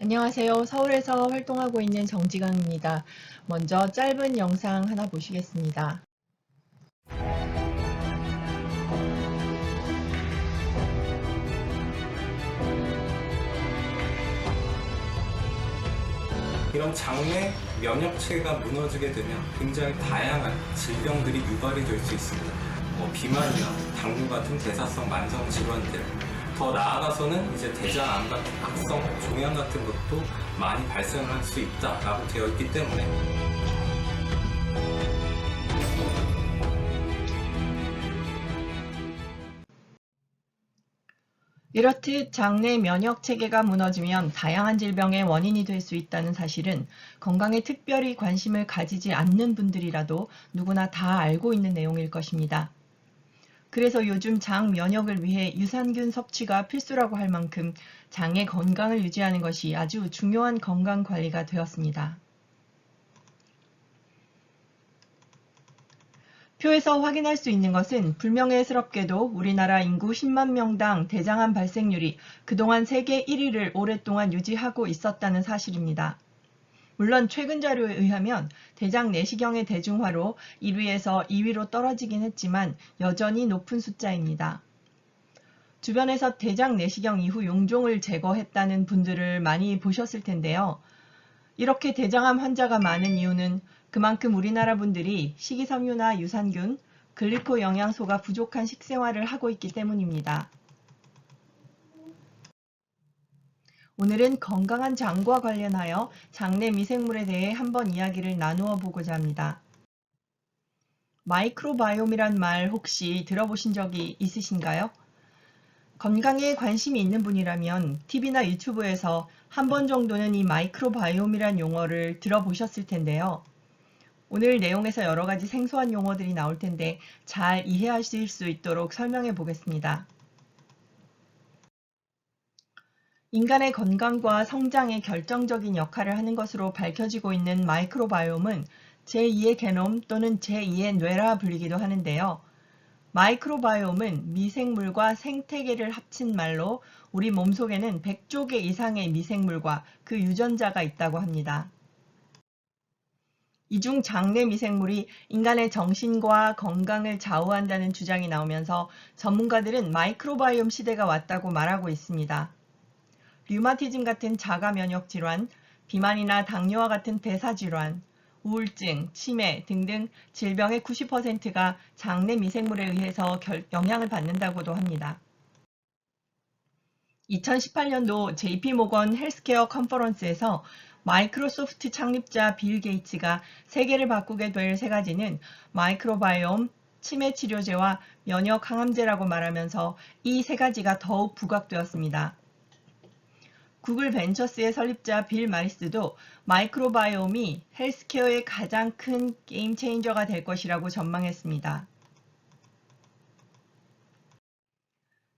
안녕하세요. 서울에서 활동하고 있는 정지강입니다. 먼저 짧은 영상 하나 보시겠습니다. 이런 장내 면역체계가 무너지게 되면 굉장히 다양한 질병들이 유발이 될 수 있습니다. 비만이나 당뇨 같은 대사성 만성 질환들, 더 나아가서는 이제 대장암 같은 악성 종양 같은 것도 많이 발생할 수 있다라고 되어 있기 때문에 이렇듯 장내 면역 체계가 무너지면 다양한 질병의 원인이 될 수 있다는 사실은 건강에 특별히 관심을 가지지 않는 분들이라도 누구나 다 알고 있는 내용일 것입니다. 그래서 요즘 장 면역을 위해 유산균 섭취가 필수라고 할 만큼 장의 건강을 유지하는 것이 아주 중요한 건강 관리가 되었습니다. 표에서 확인할 수 있는 것은 불명예스럽게도 우리나라 인구 10만 명당 대장암 발생률이 그동안 세계 1위를 오랫동안 유지하고 있었다는 사실입니다. 물론 최근 자료에 의하면 대장 내시경의 대중화로 1위에서 2위로 떨어지긴 했지만 여전히 높은 숫자입니다. 주변에서 대장 내시경 이후 용종을 제거했다는 분들을 많이 보셨을 텐데요. 이렇게 대장암 환자가 많은 이유는 그만큼 우리나라 분들이 식이섬유나 유산균, 글리코 영양소가 부족한 식생활을 하고 있기 때문입니다. 오늘은 건강한 장과 관련하여 장내 미생물에 대해 한번 이야기를 나누어 보고자 합니다. 마이크로바이옴이란 말 혹시 들어보신 적이 있으신가요? 건강에 관심이 있는 분이라면 TV나 유튜브에서 한 번 정도는 이 마이크로바이옴이란 용어를 들어보셨을 텐데요. 오늘 내용에서 여러 가지 생소한 용어들이 나올 텐데 잘 이해하실 수 있도록 설명해 보겠습니다. 인간의 건강과 성장에 결정적인 역할을 하는 것으로 밝혀지고 있는 마이크로바이옴은 제2의 게놈 또는 제2의 뇌라 불리기도 하는데요. 마이크로바이옴은 미생물과 생태계를 합친 말로 우리 몸속에는 100조 개 이상의 미생물과 그 유전자가 있다고 합니다. 이 중 장내 미생물이 인간의 정신과 건강을 좌우한다는 주장이 나오면서 전문가들은 마이크로바이옴 시대가 왔다고 말하고 있습니다. 류마티즘 같은 자가 면역 질환, 비만이나 당뇨와 같은 대사 질환, 우울증, 치매 등등 질병의 90%가 장내 미생물에 의해서 영향을 받는다고도 합니다. 2018년도 JP모건 헬스케어 컨퍼런스에서 마이크로소프트 창립자 빌 게이츠가 세계를 바꾸게 될 세 가지는 마이크로바이옴, 치매 치료제와 면역 항암제라고 말하면서 이 세 가지가 더욱 부각되었습니다. 구글 벤처스의 설립자 빌 마리스도 마이크로바이옴이 헬스케어의 가장 큰 게임 체인저가 될 것이라고 전망했습니다.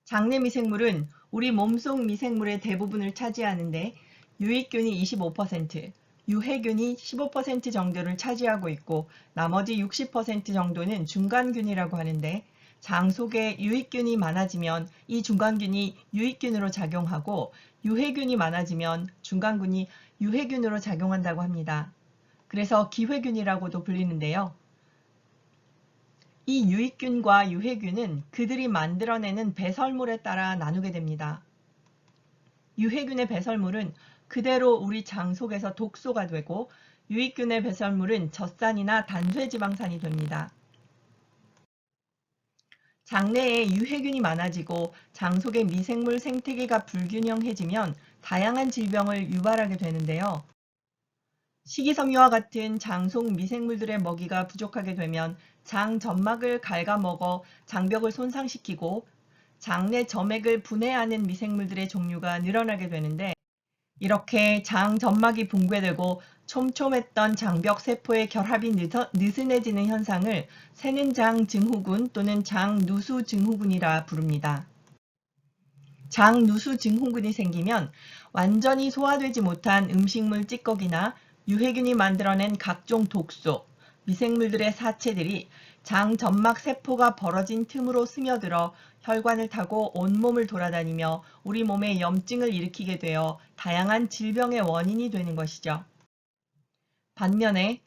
장내 미생물은 우리 몸속 미생물의 대부분을 차지하는데 유익균이 25%, 유해균이 15% 정도를 차지하고 있고 나머지 60% 정도는 중간균이라고 하는데 장 속에 유익균이 많아지면 이 중간균이 유익균으로 작용하고 유해균이 많아지면 중간균이 유해균으로 작용한다고 합니다. 그래서 기회균이라고도 불리는데요. 이 유익균과 유해균은 그들이 만들어내는 배설물에 따라 나누게 됩니다. 유해균의 배설물은 그대로 우리 장 속에서 독소가 되고 유익균의 배설물은 젖산이나 단쇄지방산이 됩니다. 장내에 유해균이 많아지고 장 속의 미생물 생태계가 불균형해지면 다양한 질병을 유발하게 되는데요. 식이섬유와 같은 장 속 미생물들의 먹이가 부족하게 되면 장 점막을 갉아먹어 장벽을 손상시키고 장내 점액을 분해하는 미생물들의 종류가 늘어나게 되는데 이렇게 장 점막이 붕괴되고 촘촘했던 장벽 세포의 결합이 느슨해지는 현상을 새는장 증후군 또는 장누수 증후군이라 부릅니다. 장누수 증후군이 생기면 완전히 소화되지 못한 음식물 찌꺼기나 유해균이 만들어낸 각종 독소, 미생물들의 사체들이 장 점막 세포가 벌어진 틈으로 스며들어 혈관을 타고 온몸을 돌아다니며 우리 몸에 염증을 일으키게 되어 다양한 질병의 원인이 되는 것이죠. 반면에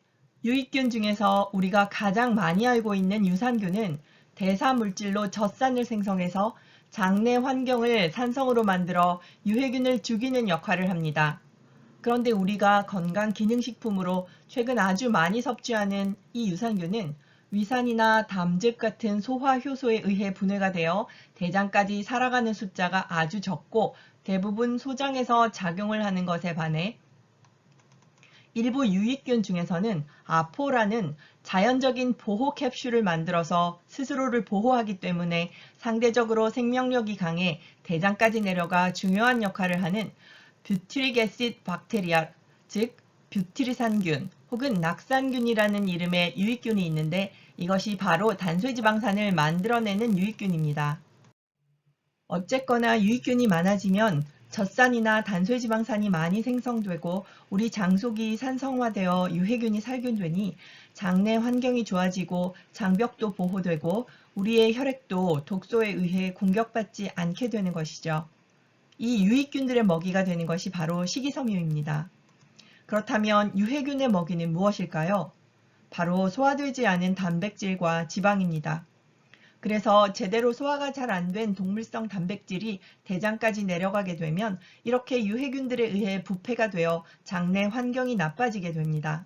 유익균 중에서 우리가 가장 많이 알고 있는 유산균은 대사물질로 젖산을 생성해서 장내 환경을 산성으로 만들어 유해균을 죽이는 역할을 합니다. 그런데 우리가 건강기능식품으로 최근 아주 많이 섭취하는 이 유산균은 위산이나 담즙 같은 소화효소에 의해 분해가 되어 대장까지 살아가는 숫자가 아주 적고 대부분 소장에서 작용을 하는 것에 반해 일부 유익균 중에서는 아포라는 자연적인 보호 캡슐을 만들어서 스스로를 보호하기 때문에 상대적으로 생명력이 강해 대장까지 내려가 중요한 역할을 하는 뷰티릭 애시드 박테리아, 즉 뷰티리산균 혹은 낙산균이라는 이름의 유익균이 있는데 이것이 바로 단sve지방산을 만들어내는 유익균입니다. 어쨌거나 유익균이 많아지면 젖산이나 단sve지방산이 많이 생성되고 우리 장속이 산성화되어 유해균이 살균되니 장내 환경이 좋아지고 장벽도 보호되고 우리의 혈액도 독소에 의해 공격받지 않게 되는 것이죠. 이 유익균들의 먹이가 되는 것이 바로 식이섬유입니다. 그렇다면 유해균의 먹이는 무엇일까요? 바로 소화되지 않은 단백질과 지방입니다. 그래서 제대로 소화가 잘 안 된 동물성 단백질이 대장까지 내려가게 되면 이렇게 유해균들에 의해 부패가 되어 장내 환경이 나빠지게 됩니다.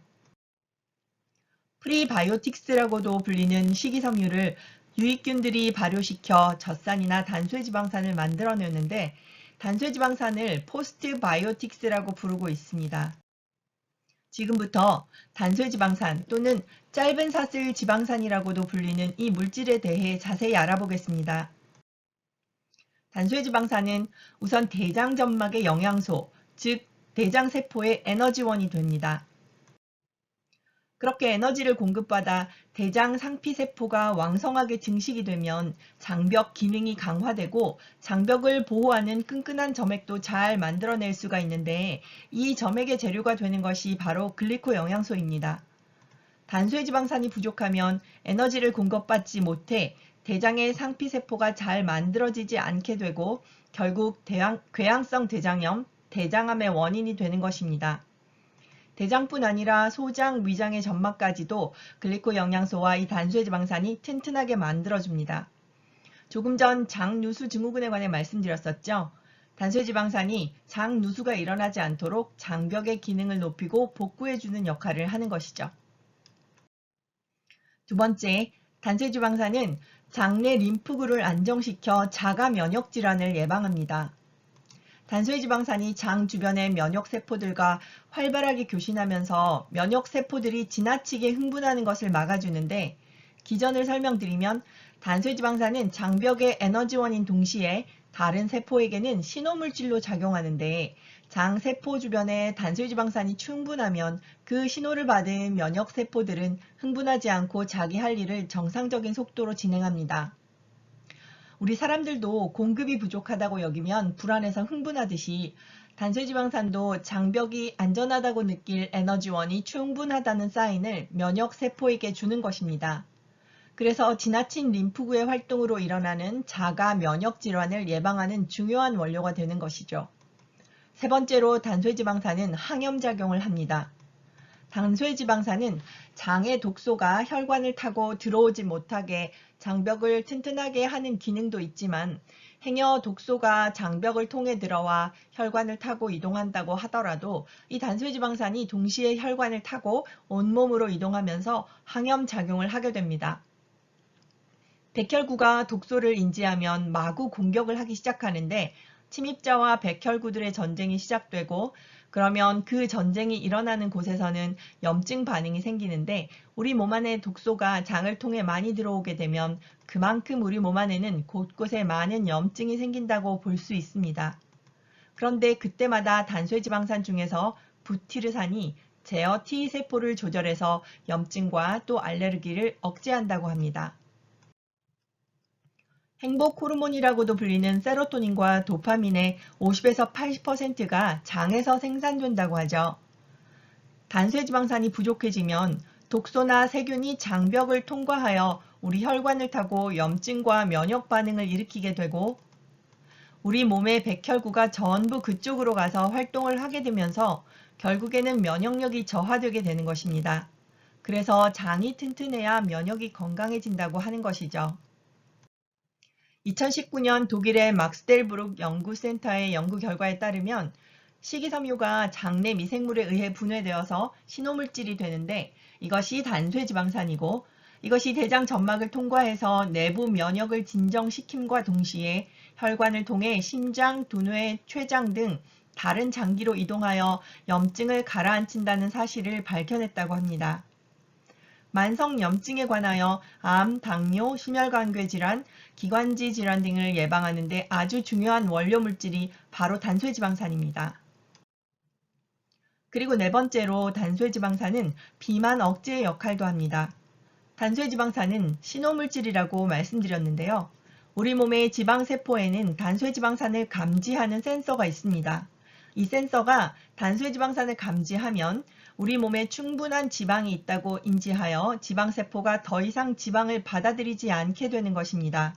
프리바이오틱스라고도 불리는 식이섬유를 유익균들이 발효시켜 젖산이나 단sve지방산을 만들어내는데 단sve지방산을 포스트바이오틱스라고 부르고 있습니다. 지금부터 단sve지방산 또는 짧은 사슬 지방산이라고도 불리는 이 물질에 대해 자세히 알아보겠습니다. 단sve지방산은 우선 대장 점막의 영양소, 즉 대장세포의 에너지원이 됩니다. 그렇게 에너지를 공급받아 대장 상피세포가 왕성하게 증식이 되면 장벽 기능이 강화되고 장벽을 보호하는 끈끈한 점액도 잘 만들어낼 수가 있는데 이 점액의 재료가 되는 것이 바로 글리코 영양소입니다. 단sve지방산이 부족하면 에너지를 공급받지 못해 대장의 상피세포가 잘 만들어지지 않게 되고 결국 궤양성 대장염, 대장암의 원인이 되는 것입니다. 대장뿐 아니라 소장, 위장의 점막까지도 글리코 영양소와 이 단sve지방산이 튼튼하게 만들어줍니다. 조금 전 장누수 증후군에 관해 말씀드렸었죠. 단sve지방산이 장누수가 일어나지 않도록 장벽의 기능을 높이고 복구해주는 역할을 하는 것이죠. 두 번째, 단sve지방산은 장내 림프구를 안정시켜 자가 면역 질환을 예방합니다. 단sve지방산이 장 주변의 면역세포들과 활발하게 교신하면서 면역세포들이 지나치게 흥분하는 것을 막아주는데 기전을 설명드리면 단sve지방산은 장벽의 에너지원인 동시에 다른 세포에게는 신호물질로 작용하는데 장세포 주변에 단sve지방산이 충분하면 그 신호를 받은 면역세포들은 흥분하지 않고 자기 할 일을 정상적인 속도로 진행합니다. 우리 사람들도 공급이 부족하다고 여기면 불안해서 흥분하듯이 단sve지방산도 장벽이 안전하다고 느낄 에너지원이 충분하다는 사인을 면역세포에게 주는 것입니다. 그래서 지나친 림프구의 활동으로 일어나는 자가 면역 질환을 예방하는 중요한 원료가 되는 것이죠. 세 번째로 단sve지방산은 항염작용을 합니다. 단sve지방산은 장의 독소가 혈관을 타고 들어오지 못하게 장벽을 튼튼하게 하는 기능도 있지만 행여 독소가 장벽을 통해 들어와 혈관을 타고 이동한다고 하더라도 이 단sve지방산이 동시에 혈관을 타고 온몸으로 이동하면서 항염작용을 하게 됩니다. 백혈구가 독소를 인지하면 마구 공격을 하기 시작하는데 침입자와 백혈구들의 전쟁이 시작되고 그러면 그 전쟁이 일어나는 곳에서는 염증 반응이 생기는데 우리 몸 안에 독소가 장을 통해 많이 들어오게 되면 그만큼 우리 몸 안에는 곳곳에 많은 염증이 생긴다고 볼 수 있습니다. 그런데 그때마다 단sve지방산 중에서 부티르산이 제어 T세포를 조절해서 염증과 또 알레르기를 억제한다고 합니다. 행복 호르몬이라고도 불리는 세로토닌과 도파민의 50에서 80%가 장에서 생산된다고 하죠. 단sve지방산이 부족해지면 독소나 세균이 장벽을 통과하여 우리 혈관을 타고 염증과 면역 반응을 일으키게 되고 우리 몸의 백혈구가 전부 그쪽으로 가서 활동을 하게 되면서 결국에는 면역력이 저하되게 되는 것입니다. 그래서 장이 튼튼해야 면역이 건강해진다고 하는 것이죠. 2019년 독일의 막스델브룩 연구센터의 연구 결과에 따르면 식이섬유가 장내 미생물에 의해 분해되어서 신호물질이 되는데 이것이 단sve지방산이고 이것이 대장 점막을 통과해서 내부 면역을 진정시킴과 동시에 혈관을 통해 심장, 두뇌, 췌장 등 다른 장기로 이동하여 염증을 가라앉힌다는 사실을 밝혀냈다고 합니다. 만성염증에 관하여 암, 당뇨, 심혈관계 질환, 기관지 질환 등을 예방하는 데 아주 중요한 원료 물질이 바로 단스웨지방산입니다. 그리고 네 번째로 단스웨지방산은 비만 억제의 역할도 합니다. 단스웨지방산은 신호물질이라고 말씀드렸는데요. 우리 몸의 지방세포에는 단스웨지방산을 감지하는 센서가 있습니다. 이 센서가 단스웨지방산을 감지하면 우리 몸에 충분한 지방이 있다고 인지하여 지방세포가 더 이상 지방을 받아들이지 않게 되는 것입니다.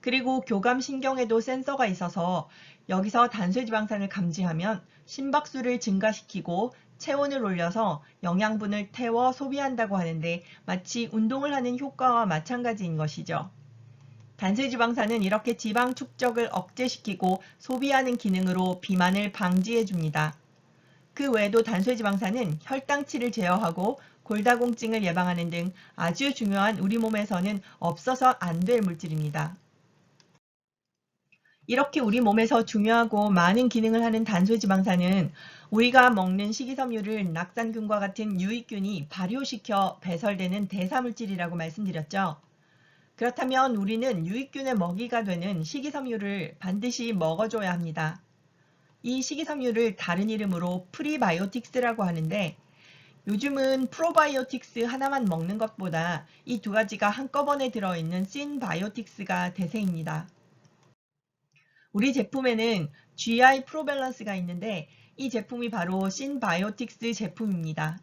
그리고 교감신경에도 센서가 있어서 여기서 단스웨지방산을 감지하면 심박수를 증가시키고 체온을 올려서 영양분을 태워 소비한다고 하는데 마치 운동을 하는 효과와 마찬가지인 것이죠. 단스웨지방산은 이렇게 지방 축적을 억제시키고 소비하는 기능으로 비만을 방지해줍니다. 그 외에도 단스웨지방산은 혈당치를 제어하고 골다공증을 예방하는 등 아주 중요한 우리 몸에서는 없어서 안 될 물질입니다. 이렇게 우리 몸에서 중요하고 많은 기능을 하는 단스웨지방산은 우리가 먹는 식이섬유를 낙산균과 같은 유익균이 발효시켜 배설되는 대사물질이라고 말씀드렸죠. 그렇다면 우리는 유익균의 먹이가 되는 식이섬유를 반드시 먹어줘야 합니다. 이 식이섬유를 다른 이름으로 프리바이오틱스라고 하는데 요즘은 프로바이오틱스 하나만 먹는 것보다 이 두 가지가 한꺼번에 들어있는 신바이오틱스가 대세입니다. 우리 제품에는 GI 프로밸런스가 있는데 이 제품이 바로 신바이오틱스 제품입니다.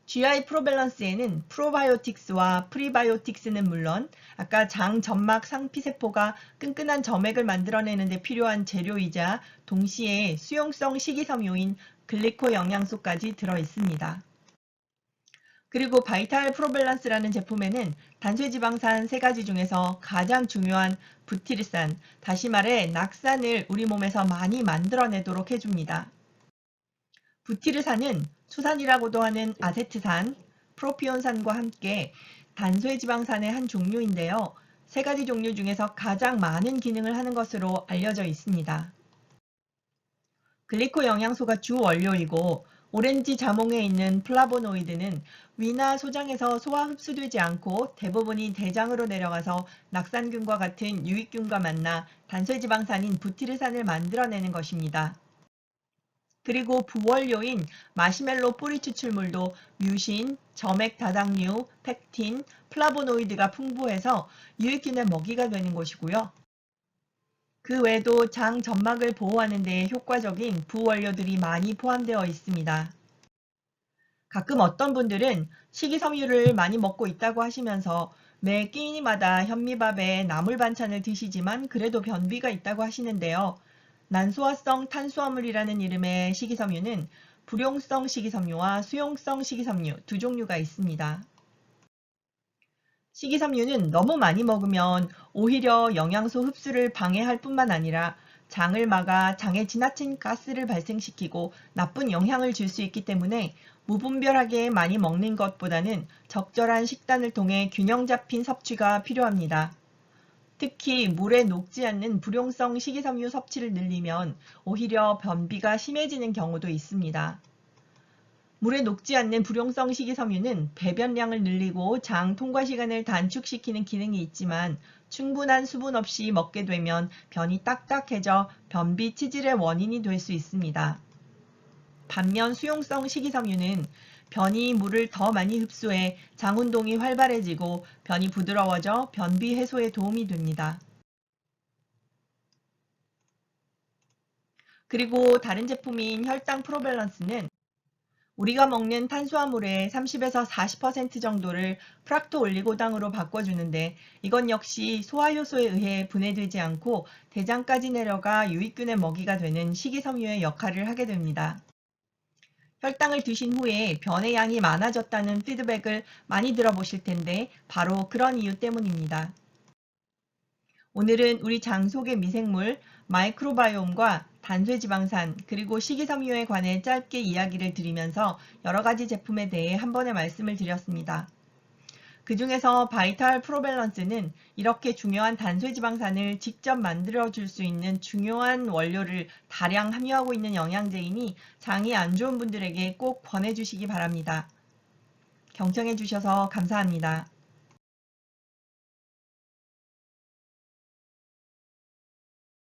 GI 프로밸런스에는 프로바이오틱스와 프리바이오틱스는 물론 아까 장 점막 상피세포가 끈끈한 점액을 만들어내는 데 필요한 재료이자 동시에 수용성 식이섬유인 글리코 영양소까지 들어있습니다. 그리고 바이탈 프로밸런스라는 제품에는 단스웨지방산 3가지 중에서 가장 중요한 부티르산, 다시 말해 낙산을 우리 몸에서 많이 만들어내도록 해줍니다. 부티르산은 수산이라고도 하는 아세트산, 프로피온산과 함께 단스웨지방산의 한 종류인데요. 3가지 종류 중에서 가장 많은 기능을 하는 것으로 알려져 있습니다. 글리코 영양소가 주 원료이고 오렌지 자몽에 있는 플라보노이드는 위나 소장에서 소화 흡수되지 않고 대부분이 대장으로 내려가서 낙산균과 같은 유익균과 만나 단스웨지방산인 부티르산을 만들어내는 것입니다. 그리고 부원료인 마시멜로 뿌리 추출물도 뮤신, 점액 다당류, 펙틴, 플라보노이드가 풍부해서 유익균의 먹이가 되는 것이고요. 그 외에도 장 점막을 보호하는 데 효과적인 부원료들이 많이 포함되어 있습니다. 가끔 어떤 분들은 식이섬유를 많이 먹고 있다고 하시면서 매 끼니마다 현미밥에 나물 반찬을 드시지만 그래도 변비가 있다고 하시는데요. 난소화성 탄수화물이라는 이름의 식이섬유는 불용성 식이섬유와 수용성 식이섬유 두 종류가 있습니다. 식이섬유는 너무 많이 먹으면 오히려 영양소 흡수를 방해할 뿐만 아니라 장을 막아 장에 지나친 가스를 발생시키고 나쁜 영향을 줄 수 있기 때문에 무분별하게 많이 먹는 것보다는 적절한 식단을 통해 균형 잡힌 섭취가 필요합니다. 특히 물에 녹지 않는 불용성 식이섬유 섭취를 늘리면 오히려 변비가 심해지는 경우도 있습니다. 물에 녹지 않는 불용성 식이섬유는 배변량을 늘리고 장 통과 시간을 단축시키는 기능이 있지만 충분한 수분 없이 먹게 되면 변이 딱딱해져 변비 치질의 원인이 될 수 있습니다. 반면 수용성 식이섬유는 변이 물을 더 많이 흡수해 장 운동이 활발해지고 변이 부드러워져 변비 해소에 도움이 됩니다. 그리고 다른 제품인 혈당 프로밸런스는 우리가 먹는 탄수화물의 30에서 40% 정도를 프락토 올리고당으로 바꿔주는데 이건 역시 소화효소에 의해 분해되지 않고 대장까지 내려가 유익균의 먹이가 되는 식이섬유의 역할을 하게 됩니다. 혈당을 드신 후에 변의 양이 많아졌다는 피드백을 많이 들어보실 텐데 바로 그런 이유 때문입니다. 오늘은 우리 장 속의 미생물, 마이크로바이옴과 단쇄지방산, 그리고 식이섬유에 관해 짧게 이야기를 드리면서 여러 가지 제품에 대해 한 번에 말씀을 드렸습니다. 그 중에서 바이탈 프로밸런스는 이렇게 중요한 단쇄지방산을 직접 만들어줄 수 있는 중요한 원료를 다량 함유하고 있는 영양제이니 장이 안 좋은 분들에게 꼭 권해주시기 바랍니다. 경청해주셔서 감사합니다.